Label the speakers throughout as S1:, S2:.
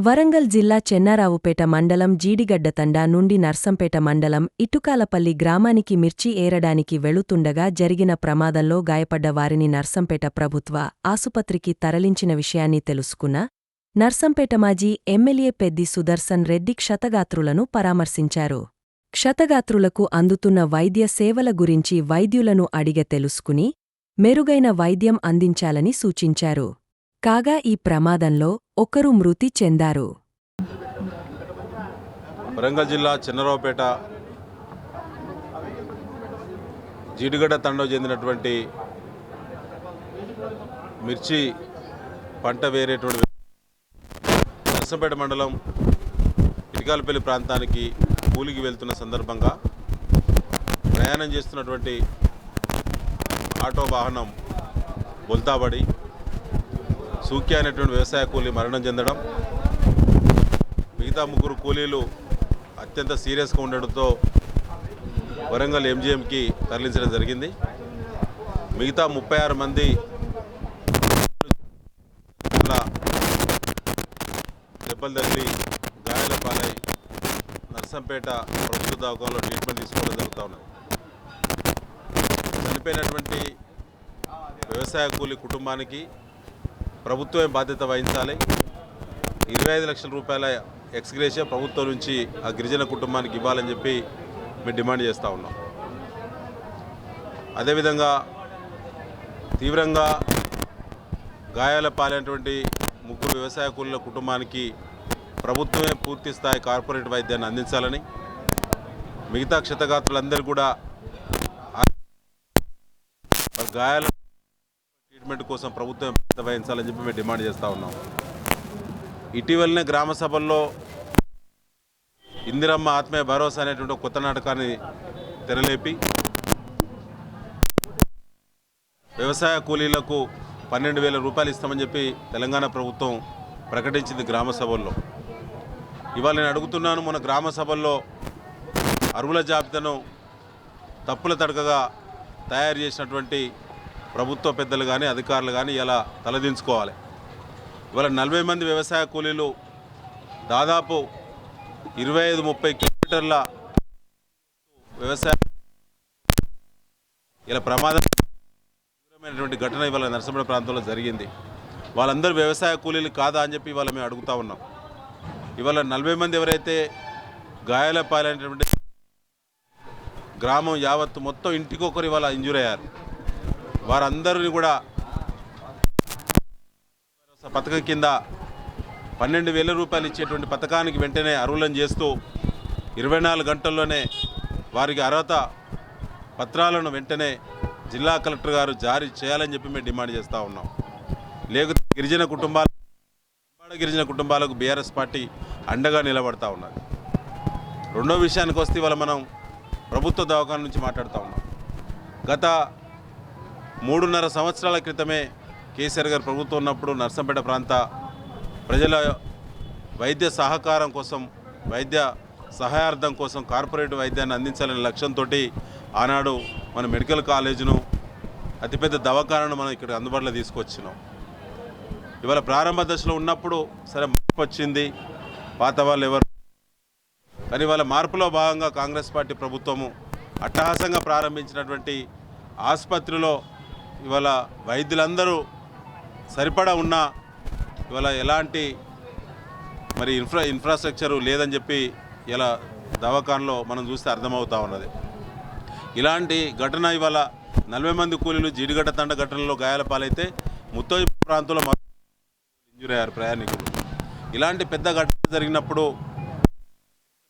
S1: వరంగల్ జిల్లా చెన్నారావుపేట మండలం జీడిగడ్డ తండా నుండి నర్సంపేట మండలం ఇటుకాలపల్లి గ్రామానికి మిర్చి ఏరడానికి వెళుతుండగా జరిగిన ప్రమాదంలో గాయపడ్డ వారిని నర్సంపేట ప్రభుత్వ ఆసుపత్రికి తరలించిన విషయాన్ని తెలుసుకున్న నర్సంపేట మాజీ ఎమ్మెల్యే పెద్ది సుదర్శన్ రెడ్డి క్షతగాత్రులను పరామర్శించారు. క్షతగాత్రులకు అందుతున్న వైద్య సేవల గురించి వైద్యులను అడిగ తెలుసుకుని మెరుగైన వైద్యం అందించాలని సూచించారు. కాగా ఈ ప్రమాదంలో ఒకరు మృతి చెందారు.
S2: వరంగల్ జిల్లా చెన్నారావుపేట జీడిగడ్డ తండకు చెందినటువంటి మిర్చి పంట వేరేటువంటి నర్సంపేట మండలం ఇటుకాలపల్లి ప్రాంతానికి కూలికి వెళ్తున్న సందర్భంగా ప్రయాణం చేస్తున్నటువంటి ఆటో వాహనం బొల్తాబడి సూక్య అనేటువంటి వ్యవసాయ కూలీ మరణం చెందడం, మిగతా ముగ్గురు కూలీలు అత్యంత సీరియస్గా ఉండడంతో వరంగల్ ఎంజీఎంకి తరలించడం జరిగింది. మిగతా 36 మంది దెబ్బలు తగిలి గాయాల పాలై నర్సంపేట ప్రభుత్వ దవాఖానలో ట్రీట్మెంట్ తీసుకోవడం జరుగుతూ ఉన్నది. చనిపోయినటువంటి వ్యవసాయ కూలీ కుటుంబానికి ప్రభుత్వమే బాధ్యత వహించాలి. 25 లక్షల రూపాయల ఎక్స్గ్రేషియా ప్రభుత్వం నుంచి ఆ గిరిజన కుటుంబానికి ఇవ్వాలని చెప్పి మేము డిమాండ్ చేస్తూ ఉన్నాం. అదేవిధంగా తీవ్రంగా గాయాల పాలైనటువంటి ముగ్గురు వ్యవసాయ కూలీల కుటుంబానికి ప్రభుత్వమే పూర్తి స్థాయి కార్పొరేట్ వైద్యాన్ని అందించాలని, మిగతా క్షతగాత్రులందరూ కూడా గాయాల ట్రీట్మెంట్ కోసం ప్రభుత్వం వహించాలని చెప్పి మేము డిమాండ్ చేస్తూ ఉన్నాం. ఇటీవలనే గ్రామ సభల్లో ఇందిరమ్మ ఆత్మీయ భరోసా అనేటువంటి కొత్త నాటకాన్ని తెరలేపి వ్యవసాయ కూలీలకు 12,000 రూపాయలు ఇస్తామని చెప్పి తెలంగాణ ప్రభుత్వం ప్రకటించింది గ్రామ సభల్లో. ఇవాళ నేను అడుగుతున్నాను, మన గ్రామ సభల్లో అర్హుల జాబితాను తప్పుల తడకగా తయారు చేసినటువంటి ప్రభుత్వ పెద్దలు కానీ అధికారులు కానీ ఇలా తలదించుకోవాలి. ఇవాళ 40 మంది వ్యవసాయ కూలీలు దాదాపు 25-30 కిలోమీటర్ల వ్యవసాయ ఇలా ప్రమాదమైనటువంటి ఘటన ఇవాళ నర్సంపేట ప్రాంతంలో జరిగింది. వాళ్ళందరూ వ్యవసాయ కూలీలు కాదా అని చెప్పి ఇవాళ మేము అడుగుతూ ఉన్నాం. ఇవాళ 40 మంది ఎవరైతే గాయాల పాలైనటువంటి గ్రామం యావత్తు మొత్తం ఇంటికొకరు ఇవాళ ఇంజూర్ అయ్యారు. వారందరినీ కూడా పథకం కింద 12,000 రూపాయలు ఇచ్చేటువంటి పథకానికి వెంటనే అర్హులను చేస్తూ 24 గంటల్లోనే వారికి అర్హత పత్రాలను వెంటనే జిల్లా కలెక్టర్ గారు జారీ చేయాలని చెప్పి మేము డిమాండ్ చేస్తూ ఉన్నాం. లేకపోతే గిరిజన కుటుంబాలకు బీఆర్ఎస్ పార్టీ అండగా నిలబడతా ఉన్నది. రెండో విషయానికి వస్తే ఇవాళ మనం ప్రభుత్వ దవాఖాన నుంచి మాట్లాడుతూ ఉన్నాం. గత 3.5 సంవత్సరాల క్రితమే కేసీఆర్ గారు ప్రభుత్వం ఉన్నప్పుడు నర్సంపేట ప్రాంత ప్రజల వైద్య సహకారం కోసం, వైద్య సహాయార్థం కోసం కార్పొరేట్ వైద్యాన్ని అందించాలనే లక్ష్యంతో ఆనాడు మన మెడికల్ కాలేజీను, అతిపెద్ద దవాఖానను మనం ఇక్కడ అందుబాటులో తీసుకొచ్చినాం. ఇవాళ ప్రారంభ దశలో ఉన్నప్పుడు సరే మార్పు వచ్చింది, పాత వాళ్ళు ఎవరు, కానీ వాళ్ళ మార్పులో భాగంగా కాంగ్రెస్ పార్టీ ప్రభుత్వము అట్టహాసంగా ప్రారంభించినటువంటి ఆసుపత్రిలో ఇవాళ వైద్యులందరూ సరిపడా ఉన్నా ఇవాళ ఎలాంటి మరి ఇన్ఫ్రాస్ట్రక్చరు లేదని చెప్పి ఇలా దవాఖానలో మనం చూస్తే అర్థమవుతూ ఉన్నది. ఇలాంటి ఘటన ఇవాళ 40 మంది కూలీలు జీడిగడ్డ తండ ఘటనలో గాయాల పాలైతే ముత్తోజి ప్రాంతంలో ఇంజూర్ అయ్యారు ప్రయాణికులు. ఇలాంటి పెద్ద ఘటన జరిగినప్పుడు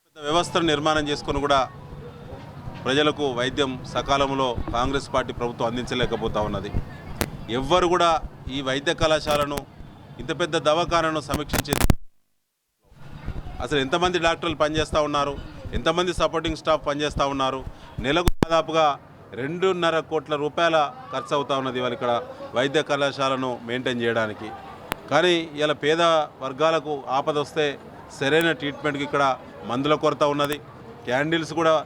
S2: పెద్ద వ్యవస్థను నిర్మాణం చేసుకొని కూడా ప్రజలకు వైద్యం సకాలంలో కాంగ్రెస్ పార్టీ ప్రభుత్వం అందించలేకపోతూ ఉన్నది. ఎవ్వరు కూడా ఈ వైద్య కళాశాలను, ఇంత పెద్ద దవాఖానను సమీక్షించేది అసలు ఎంతమంది డాక్టర్లు పనిచేస్తూ ఉన్నారు, ఎంతమంది సపోర్టింగ్ స్టాఫ్ పనిచేస్తూ ఉన్నారు, నెలకు దాదాపుగా 2.5 కోట్ల రూపాయల ఖర్చు అవుతూ ఉన్నది వాళ్ళు ఇక్కడ వైద్య కళాశాలను మెయింటైన్ చేయడానికి. కానీ ఇలా పేద వర్గాలకు ఆపద వస్తే సరైన ట్రీట్మెంట్కి ఇక్కడ మందుల కొరత ఉన్నది, క్యాండిల్స్ కూడా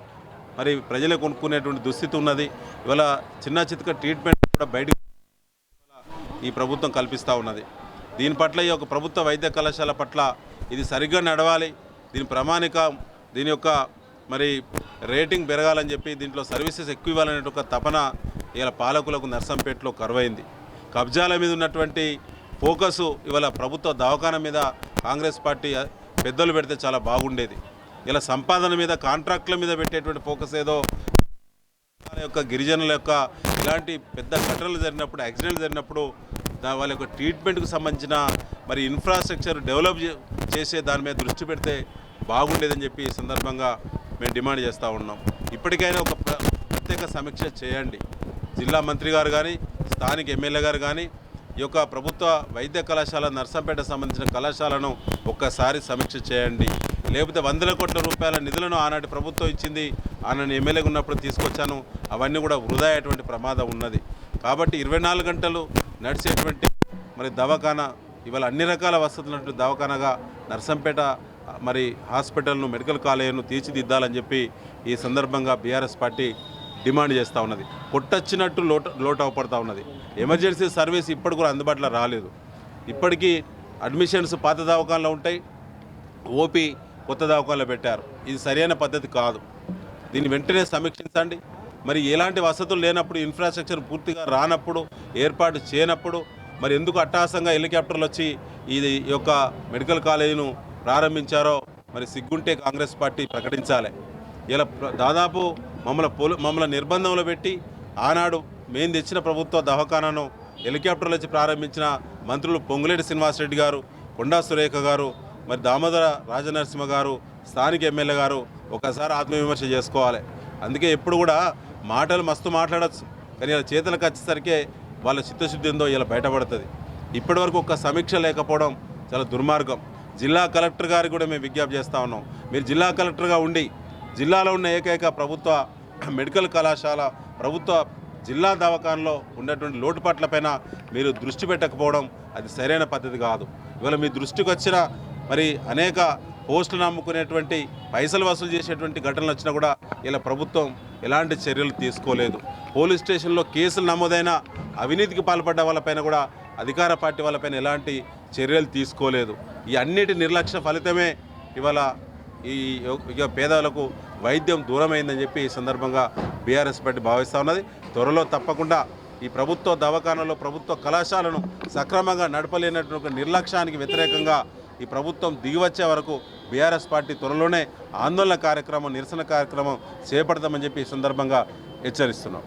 S2: మరి ప్రజలే కొనుక్కునేటువంటి దుస్థితి ఉన్నది. ఇవాళ చిన్న చితక ట్రీట్మెంట్ కూడా బయటికి ఈ ప్రభుత్వం కల్పిస్తూ ఉన్నది. దీని పట్ల ఈ యొక్క ప్రభుత్వ వైద్య కళాశాల పట్ల ఇది సరిగ్గా నడవాలి, దీని ప్రామాణిక దీని యొక్క మరి రేటింగ్ పెరగాలని చెప్పి దీంట్లో సర్వీసెస్ ఎక్కువ ఇవ్వాలనే ఒక తపన ఇలా పాలకులకు నర్సంపేటలో కరువైంది. కబ్జాల మీద ఉన్నటువంటి ఫోకసు ఇవాళ ప్రభుత్వ దవాఖాన మీద కాంగ్రెస్ పార్టీ పెద్దలు పెడితే చాలా బాగుండేది. ఇలా సంపాదన మీద కాంట్రాక్టుల మీద పెట్టేటువంటి ఫోకస్ ఏదో యొక్క గిరిజనుల యొక్క ఇలాంటి పెద్ద ఘటనలు జరిగినప్పుడు, యాక్సిడెంట్లు జరిగినప్పుడు వాళ్ళ యొక్క ట్రీట్మెంట్కు సంబంధించిన మరి ఇన్ఫ్రాస్ట్రక్చర్ డెవలప్ చేసే దాని మీద దృష్టి పెడితే బాగుండేదని చెప్పి ఈ సందర్భంగా మేము డిమాండ్ చేస్తూ ఉన్నాం. ఇప్పటికైనా ఒక ప్రత్యేక సమీక్ష చేయండి. జిల్లా మంత్రి గారు కానీ, స్థానిక ఎమ్మెల్యే గారు కానీ ఈ యొక్క ప్రభుత్వ వైద్య కళాశాల నర్సంపేట సంబంధించిన కళాశాలను ఒక్కసారి సమీక్ష చేయండి. లేకపోతే వందల కోట్ల రూపాయల నిధులను ఆనాటి ప్రభుత్వం ఇచ్చింది, ఆనాడు ఎమ్మెల్యేగా ఉన్నప్పుడు తీసుకొచ్చాను, అవన్నీ కూడా వృధా అయ్యేటువంటి ప్రమాదం ఉన్నది. కాబట్టి 24 గంటలు నడిచేటువంటి మరి దవాఖానా ఇవాళ అన్ని రకాల వసతులున్నటువంటి దవాఖానాగా నర్సంపేట మరి హాస్పిటల్ను, మెడికల్ కాలేజీను తీర్చిదిద్దాలని చెప్పి ఈ సందర్భంగా బీఆర్ఎస్ పార్టీ డిమాండ్ చేస్తూ ఉన్నది. కొట్టొచ్చినట్టు లోటు అవపడుతూ ఉన్నది. ఎమర్జెన్సీ సర్వీస్ ఇప్పటికి కూడా అందుబాటులో రాలేదు. ఇప్పటికీ అడ్మిషన్స్ పాత దవాఖానలో ఉంటాయి, ఓపీ కొత్త దవాఖానలో పెట్టారు. ఇది సరైన పద్ధతి కాదు. దీన్ని వెంటనే సమీక్షించండి. మరి ఎలాంటి వసతులు లేనప్పుడు, ఇన్ఫ్రాస్ట్రక్చర్ పూర్తిగా రానప్పుడు, ఏర్పాటు చేయనప్పుడు మరి ఎందుకు అట్టహాసంగా హెలికాప్టర్లు వచ్చి ఈ యొక్క మెడికల్ కాలేజీను ప్రారంభించారో మరి సిగ్గుంటే కాంగ్రెస్ పార్టీ ప్రకటించాలి. ఇలా దాదాపు మమ్మల్ని నిర్బంధంలో పెట్టి ఆనాడు మేము తెచ్చిన ప్రభుత్వ దవాఖానాను హెలికాప్టర్లు వచ్చి ప్రారంభించిన మంత్రులు పొంగులేటి శ్రీనివాసరెడ్డి గారు, కొండా సురేఖ గారు, మరి దామోదర రాజనరసింహ గారు, స్థానిక ఎమ్మెల్యే గారు ఒకసారి ఆత్మవిమర్శ చేసుకోవాలి. అందుకే ఎప్పుడు కూడా మాటలు మస్తు మాట్లాడచ్చు, కానీ ఇలా చేతులకు వచ్చేసరికి వాళ్ళ చిత్తశుద్ధి ఏందో ఇలా బయటపడుతుంది. ఇప్పటివరకు ఒక సమీక్ష లేకపోవడం చాలా దుర్మార్గం. జిల్లా కలెక్టర్ గారికి కూడా మేము విజ్ఞప్తి చేస్తూ ఉన్నాం. మీరు జిల్లా కలెక్టర్గా ఉండి జిల్లాలో ఉన్న ఏకైక ప్రభుత్వ మెడికల్ కళాశాల, ప్రభుత్వ జిల్లా దవాఖానలో ఉన్నటువంటి లోటుపాట్లపైన మీరు దృష్టి పెట్టకపోవడం అది సరైన పద్ధతి కాదు. ఇవాళ మీ దృష్టికి వచ్చిన మరి అనేక పోస్టులు నమ్ముకునేటువంటి పైసలు వసూలు చేసేటువంటి ఘటనలు వచ్చినా కూడా ఇలా ప్రభుత్వం ఎలాంటి చర్యలు తీసుకోలేదు. పోలీస్ స్టేషన్లో కేసులు నమోదైన అవినీతికి పాల్పడ్డ వాళ్ళపైన కూడా అధికార పార్టీ వాళ్ళపైన ఎలాంటి చర్యలు తీసుకోలేదు. ఈ అన్నిటి నిర్లక్ష్య ఫలితమే ఇవాళ ఇక పేదలకు వైద్యం దూరమైందని చెప్పి ఈ సందర్భంగా బీఆర్ఎస్ పార్టీ భావిస్తూ ఉన్నది. త్వరలో తప్పకుండా ఈ ప్రభుత్వ దవాఖానలో, ప్రభుత్వ కళాశాలను సక్రమంగా నడపలేనటువంటి నిర్లక్ష్యానికి వ్యతిరేకంగా ఈ ప్రభుత్వం దిగివచ్చే వరకు బీఆర్ఎస్ పార్టీ త్వరలోనే ఆందోళన కార్యక్రమం, నిరసన కార్యక్రమం చేపడతామని చెప్పి ఈ సందర్భంగా హెచ్చరిస్తున్నాం.